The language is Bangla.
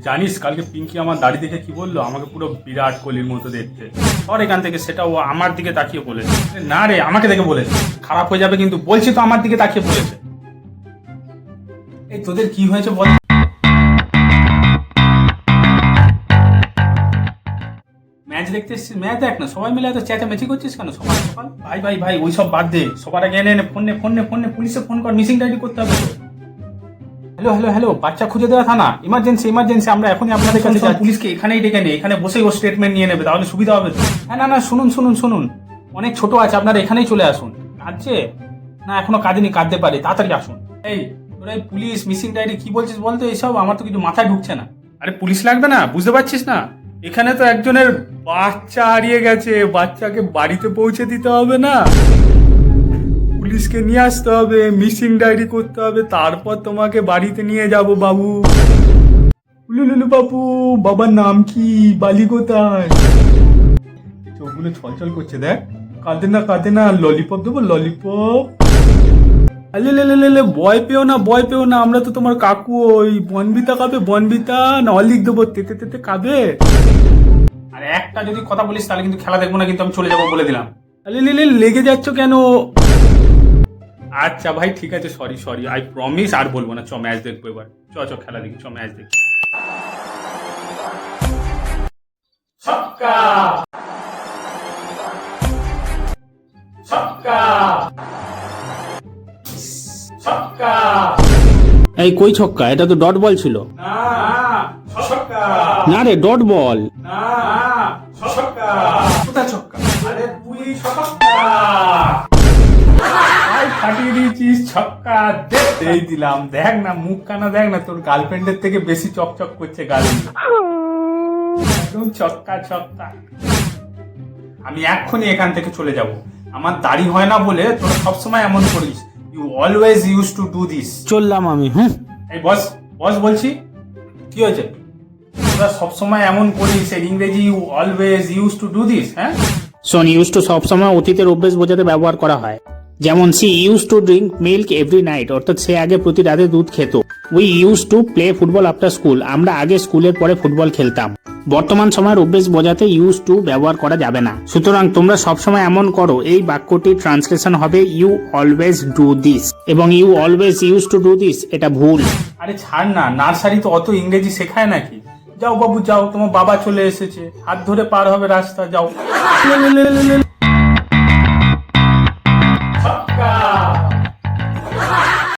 জানিস কালকে পিঙ্কি আমার দাড়ি দেখে কি বললো? আমাকে পুরো বিরাট কোহলির মতো দেখতে। আর এখান থেকে সেটা ও আমার দিকে তাকিয়ে বলেছে। না রে, আমাকে দেখে বলেছে। খারাপ হয়ে যাবে কিন্তু, বলছি তো আমার দিকে তাকিয়ে বলেছে। এই তোদের কি হয়েছে বল? ম্যাচ দেখতে এসেছিস? ম্যাচ দেখ না, সবাই মিলে এত চেঁচামেচি করছিস কেন সকাল সকাল? ভাই ভাই ভাই, ওইসব বাদ দে। সবার আগে এনে ফোনে পুলিশে ফোন কর, মিসিং ডায়েরি করতে হবে তো। হ্যালো হ্যালো হ্যালো, বাচ্চা খুঁজে দেওয়া থানা, ইমার্জেন্সি ইমার্জেন্সি, আমরা এখনই আপনাদের কাছে যাচ্ছি। পুলিশকে এখানেই ডেকে নেই, এখানে বসেই ও স্টেটমেন্ট নিয়ে নেবে, তাহলে সুবিধা হবে তো। হ্যাঁ না না, শুনুন শুনুন শুনুন, অনেক ছোট আছে, আপনারা এখানেই চলে আসুন। কাঁদছে না? এখনো কাঁদেনি, কাঁদতে পারে, তাড়াতাড়ি আসুন। এই তোরা এই পুলিশ মিসিং ডায়েরি কি বলছিস বলতো? এইসব আমার তো কিছু মাথায় ঢুকছে না। আরে পুলিশ লাগবে না, বুঝতে পারছিস না? এখানে তো একজনের বাচ্চা হারিয়ে গেছে, বাচ্চাকে বাড়িতে পৌঁছে দিতে হবে না? পুলিশকে নিয়ে আসতে হবে, মিসিং ডায়েরি করতে হবে, তারপর তোমাকে বাড়িতে নিয়ে যাব বাবু। লুলুলু বাবু, বাবার নাম কি? বালি কোথায়? চোখগুলো ছলছল করছে, দেখ। কাঁদে না, ললিপপ দেবো, ললিপপ। আলে ভয় পেও না, ভয় পেও না, আমরা তো তোমার কাকু। ওই বনবিতা খাবে, বনবিতা না অলিক দেবো, তেতে তেতে খাবে। আর একটা যদি কথা বলিস তাহলে কিন্তু খেলা দেখবো না, কিন্তু আমি চলে যাবো বলে দিলাম। আলে লেগে যাচ্ছ কেন? আচ্ছা ভাই ঠিক আছে, সরি আই প্রমিস আর বলবো না। চ ম্যাচ দেখবো এবার, চ খেলা দেখি, চ ম্যাচ দেখি। ছক্কা ছক্কা ছক্কা। এই কই ছক্কা? এটা তো ডট বল ছিল। না ছক্কা। না রে, ডট বল। না ছক্কা। কোথায় ছক্কা? আরে পুরি ছক্কা। ফাটিয়ে দিয়েছিস, ছক্কা দেই দিলাম। দেখ না মুখ কানা, দেখ না, তোর গার্লফ্রেন্ডের থেকে বেশি চকচক করছে গাল। একদম ছক্কা। আমি এক্ষুনি এখান থেকে চলে যাব। আমার দাড়ি হয় না বলে তোরা সবসময় এমন করিস। You always use to do this. চললাম আমি। এই বস বলছি, কি হয়েছে? তোরা সবসময় এমন করিস, ইংরেজি you always use to do this. হ্যাঁ শোন, ইউজ টু সবসময় অতীতের অভ্যেস বোঝাতে ব্যবহার করা হয়। যেমন she use to drink milk every night, অর্থাৎ সে আগে প্রতি রাতে দুধ খেত। We use to play football after school, আমরা আগে স্কুলের পরে ফুটবল খেলতাম। বর্তমান সময়ের অভ্যেস বোঝাতে ইউজ টু ব্যবহার করা যাবে না। সুতরাং তোমরা সবসময় এমন করো। এই বাক্যটির ট্রান্সলেশন হবে ইউ অলওয়েজ ডু দিস, এবং you always use to do this এটা ভুল। আরে ছাড় না, নার্সারি তো অত ইংরেজি শেখায় নাকি? যাও বাবু যাও, তোমার বাবা চলে এসেছে, হাত ধরে পার হবে রাস্তা, যাও।